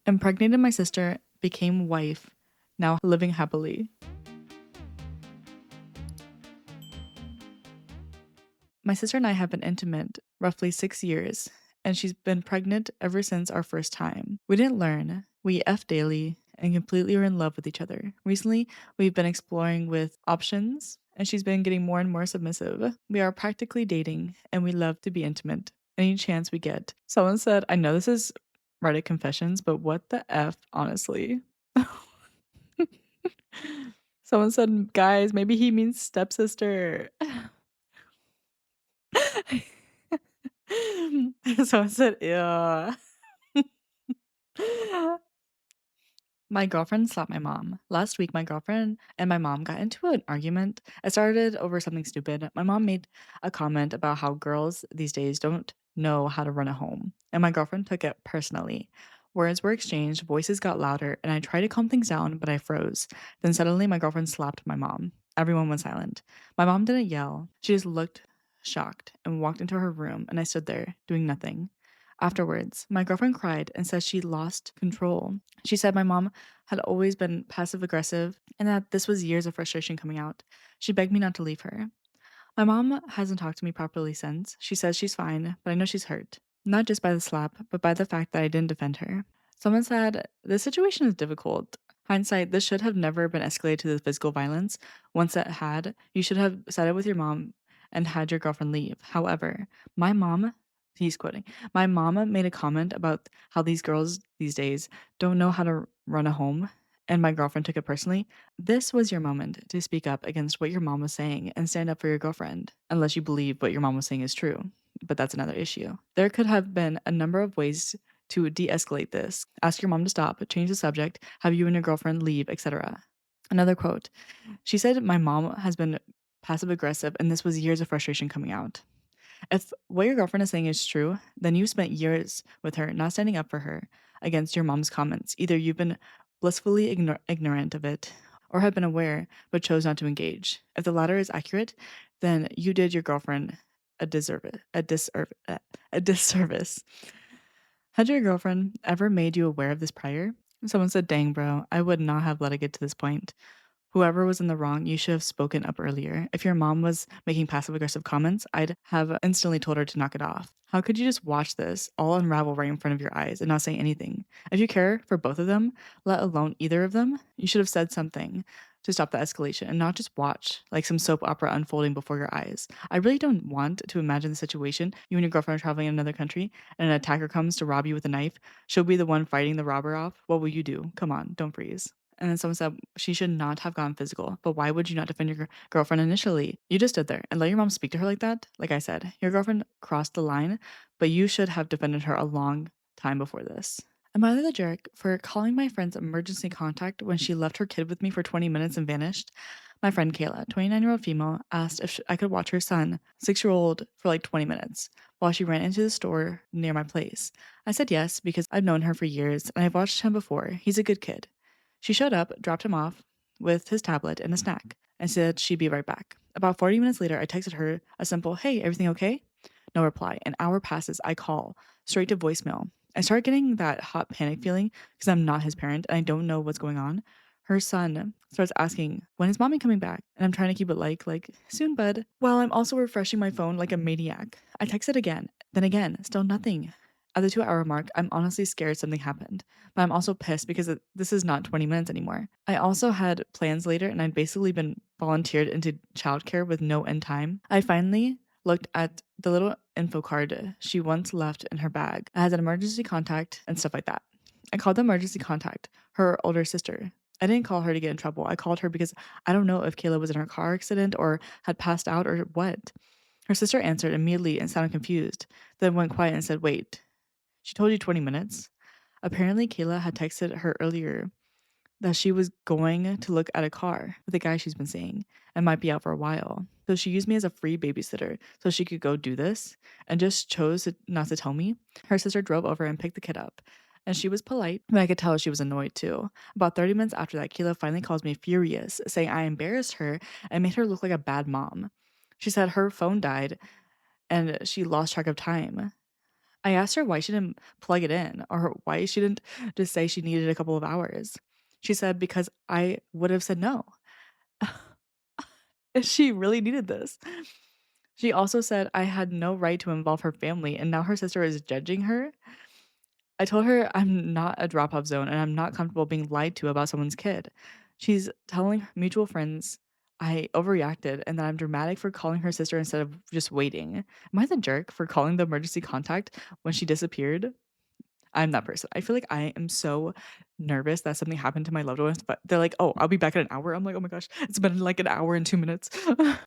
Impregnated my sister, became wife, now living happily. My sister and I have been intimate roughly 6 years, and she's been pregnant ever since our first time. We didn't learn. We F daily and completely were in love with each other. Recently, we've been exploring with options, and she's been getting more and more submissive. We are practically dating, and we love to be intimate any chance we get. Someone said, I know this is Reddit confessions, but what the F, honestly? Someone said, guys, maybe he means stepsister. Someone said, yeah. My girlfriend slapped my mom. Last week, my girlfriend and my mom got into an argument. It started over something stupid. My mom made a comment about how girls these days don't know how to run a home, and my girlfriend took it personally. Words were exchanged, voices got louder, and I tried to calm things down, but I froze. Then suddenly, my girlfriend slapped my mom. Everyone went silent. My mom didn't yell, she just looked shocked and walked into her room, and I stood there, doing nothing. Afterwards, my girlfriend cried and said she lost control. She said my mom had always been passive aggressive and that this was years of frustration coming out. She begged me not to leave her. My mom hasn't talked to me properly since. She says she's fine, but I know she's hurt. Not just by the slap, but by the fact that I didn't defend her. Someone said, this situation is difficult. Hindsight, this should have never been escalated to the physical violence. Once it had, you should have said it with your mom and had your girlfriend leave. However, my mom, he's quoting, my mama made a comment about how these girls these days don't know how to run a home, and my girlfriend took it personally. This was your moment to speak up against what your mom was saying and stand up for your girlfriend, unless you believe what your mom was saying is true. But that's another issue. There could have been a number of ways to de escalate this. Ask your mom to stop, change the subject, have you and your girlfriend leave, etc. Another quote. She said, my mom has been passive aggressive, and this was years of frustration coming out. If what your girlfriend is saying is true, then you spent years with her not standing up for her against your mom's comments. Either you've been blissfully ignorant of it or have been aware but chose not to engage. If the latter is accurate, then you did your girlfriend a disservice. Had your girlfriend ever made you aware of this prior? Someone said, dang, bro, I would not have let it get to this point. Whoever was in the wrong, you should have spoken up earlier. If your mom was making passive aggressive comments, I'd have instantly told her to knock it off. How could you just watch this all unravel right in front of your eyes and not say anything? If you care for both of them, let alone either of them, you should have said something to stop the escalation and not just watch like some soap opera unfolding before your eyes. I really don't want to imagine the situation. You and your girlfriend are traveling in another country and an attacker comes to rob you with a knife. She'll be the one fighting the robber off. What will you do? Come on, don't freeze. And then someone said she should not have gone physical. But why would you not defend your girlfriend initially? You just stood there and let your mom speak to her like that. Like I said, your girlfriend crossed the line, but you should have defended her a long time before this. Am I the jerk for calling my friend's emergency contact when she left her kid with me for 20 minutes and vanished? My friend Kayla, 29-year-old female, asked if I could watch her son, 6-year-old, for like 20 minutes while she ran into the store near my place. I said yes because I've known her for years and I've watched him before. He's a good kid. She showed up, dropped him off with his tablet and a snack, and said she'd be right back. About 40 minutes later, I texted her a simple, hey, everything okay? No reply. An hour passes. I call, straight to voicemail. I start getting that hot panic feeling because I'm not his parent and I don't know what's going on. Her son starts asking, when is mommy coming back? And I'm trying to keep it like, soon, bud. While I'm also refreshing my phone like a maniac. I text it again, then again, still nothing. At the 2 hour mark, I'm honestly scared something happened, but I'm also pissed because this is not 20 minutes anymore. I also had plans later and I'd basically been volunteered into childcare with no end time. I finally looked at the little info card she once left in her bag. It has an emergency contact and stuff like that. I called the emergency contact, her older sister. I didn't call her to get in trouble. I called her because I don't know if Kayla was in her car accident or had passed out or what. Her sister answered immediately and sounded confused, then went quiet and said, wait, she told you 20 minutes? Apparently, Kayla had texted her earlier that she was going to look at a car with the guy she's been seeing and might be out for a while. So she used me as a free babysitter so she could go do this and just chose not to tell me. Her sister drove over and picked the kid up. And she was polite, but I could tell she was annoyed too. About 30 minutes after that, Kayla finally calls me furious, saying I embarrassed her and made her look like a bad mom. She said her phone died and she lost track of time. I asked her why she didn't plug it in or why she didn't just say she needed a couple of hours. She said because I would have said no. If she really needed this. She also said I had no right to involve her family, and now her sister is judging her. I told her I'm not a drop off zone and I'm not comfortable being lied to about someone's kid. She's telling mutual friends I overreacted and that I'm dramatic for calling her sister instead of just waiting. Am I the jerk for calling the emergency contact when she disappeared? I'm that person. I feel like I am so nervous that something happened to my loved ones, but they're like, "Oh, I'll be back in an hour." I'm like, "Oh my gosh, it's been like an hour and 2 minutes."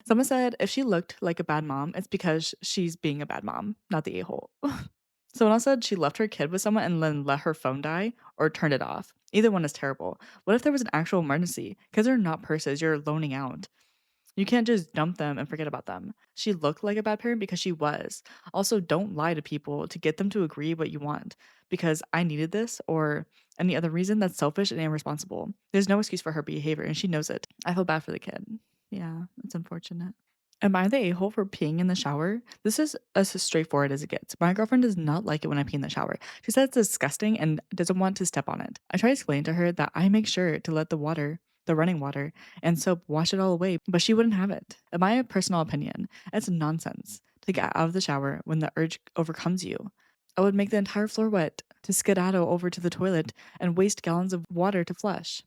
Someone said if she looked like a bad mom, it's because she's being a bad mom, not the a-hole. Someone else said she left her kid with someone and then let her phone die or turned it off. Either one is terrible. What if there was an actual emergency? Kids are not purses you're loaning out. You can't just dump them and forget about them. She looked like a bad parent because she was. Also, don't lie to people to get them to agree what you want because I needed this or any other reason that's selfish and irresponsible. There's no excuse for her behavior and she knows it. I feel bad for the kid. Yeah, it's unfortunate. Am I the a-hole for peeing in the shower? This is as straightforward as it gets. My girlfriend does not like it when I pee in the shower. She says it's disgusting and doesn't want to step on it. I try to explain to her that I make sure to let the running water, and soap wash it all away, but she wouldn't have it. In my personal opinion, it's nonsense to get out of the shower when the urge overcomes you. I would make the entire floor wet to skedaddle over to the toilet and waste gallons of water to flush.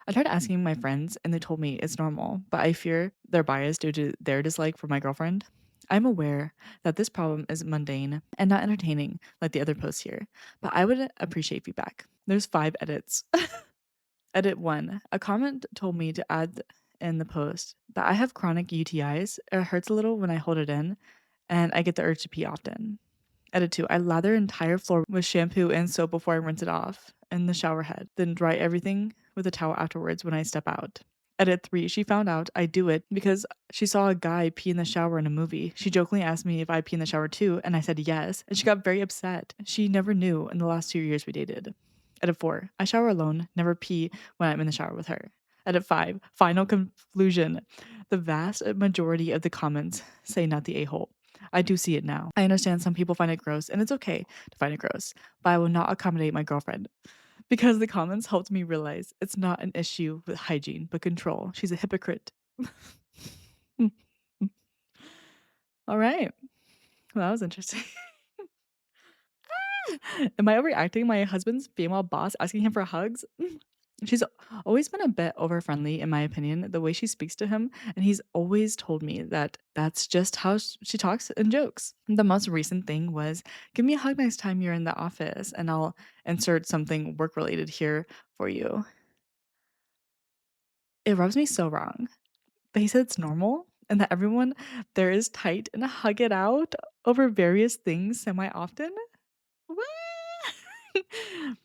I tried asking my friends and they told me it's normal, but I fear they're biased due to their dislike for my girlfriend. I'm aware that this problem is mundane and not entertaining like the other posts here, but I would appreciate feedback. There's 5 edits. Edit 1. A comment told me to add in the post that I have chronic UTIs. It hurts a little when I hold it in, and I get the urge to pee often. Edit 2. I lather entire floor with shampoo and soap before I rinse it off in the shower head, then dry everything with a towel afterwards when I step out. Edit 3. She found out I do it because she saw a guy pee in the shower in a movie. She jokingly asked me if I pee in the shower too, and I said yes, and she got very upset. She never knew in the last 2 years we dated. Edit 4. I shower alone, never pee when I'm in the shower with her. Edit 5. Final conclusion. The vast majority of the comments say not the a-hole. I do see it now. I understand some people find it gross, and it's okay to find it gross, but I will not accommodate my girlfriend. Because the comments helped me realize it's not an issue with hygiene, but control. She's a hypocrite. All right. Well, that was interesting. Am I overreacting? My husband's female boss asking him for hugs? She's always been a bit over friendly, in my opinion, the way she speaks to him. And he's always told me that that's just how she talks and jokes. The most recent thing was give me a hug next time you're in the office, and I'll insert something work related here for you. It rubs me so wrong. But he said it's normal and that everyone there is tight and hug it out over various things semi often. What?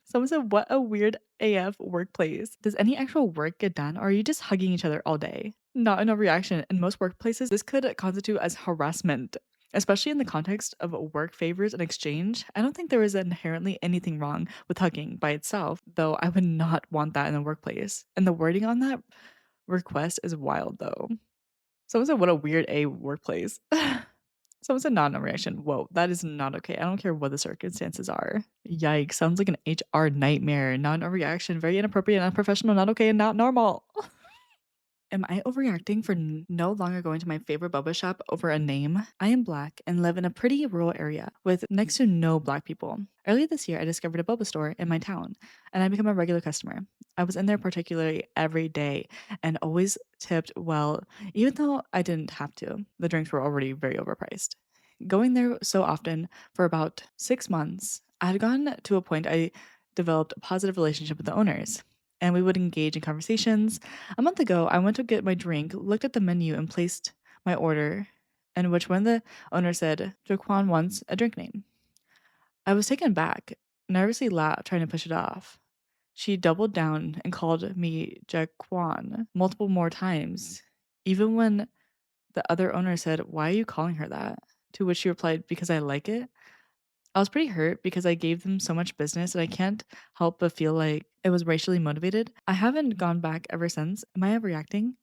Someone said, "What a weird AF workplace. Does any actual work get done, or are you just hugging each other all day?" Not enough reaction. In most workplaces, this could constitute as harassment, especially in the context of work favors and exchange. I don't think there is inherently anything wrong with hugging by itself, though I would not want that in the workplace. And the wording on that request is wild, though. Someone said, "What a weird A workplace." Someone said, "Not no reaction." Whoa, that is not okay. I don't care what the circumstances are. Yikes. Sounds like an HR nightmare. Not a reaction. Very inappropriate, unprofessional, not okay, and not normal. Am I overreacting for no longer going to my favorite boba shop over a name? I am black and live in a pretty rural area with next to no black people. Earlier this year, I discovered a boba store in my town and I became a regular customer. I was in there particularly every day and always tipped well, even though I didn't have to. The drinks were already very overpriced. Going there so often for about 6 months, I had gotten to a point I developed a positive relationship with the owners and we would engage in conversations. A month ago, I went to get my drink, looked at the menu, and placed my order, in which when the owner said, Jaquan wants a drink name. I was taken back, nervously laughed, trying to push it off. She doubled down and called me Jaquan multiple more times, even when the other owner said, "Why are you calling her that?" To which she replied, "Because I like it." I was pretty hurt because I gave them so much business and I can't help but feel like it was racially motivated. I haven't gone back ever since. Am I overreacting?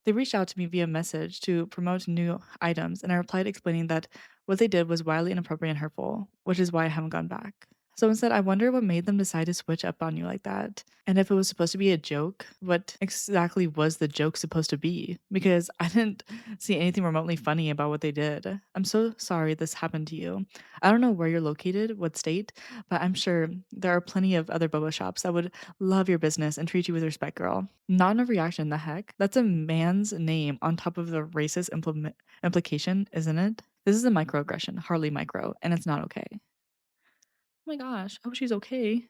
They reached out to me via message to promote new items, and I replied explaining that What they did was wildly inappropriate and hurtful, which is why I haven't gone back. Someone said, I wonder what made them decide to switch up on you like that. And if it was supposed to be a joke, what exactly was the joke supposed to be? Because I didn't see anything remotely funny about what they did. I'm so sorry this happened to you. I don't know where you're located, what state, but I'm sure there are plenty of other boba shops that would love your business and treat you with respect, girl. Not enough reaction, the heck? That's a man's name on top of the racist implication, isn't it? This is a microaggression, hardly micro, and it's not okay. Oh my gosh, I hope she's okay.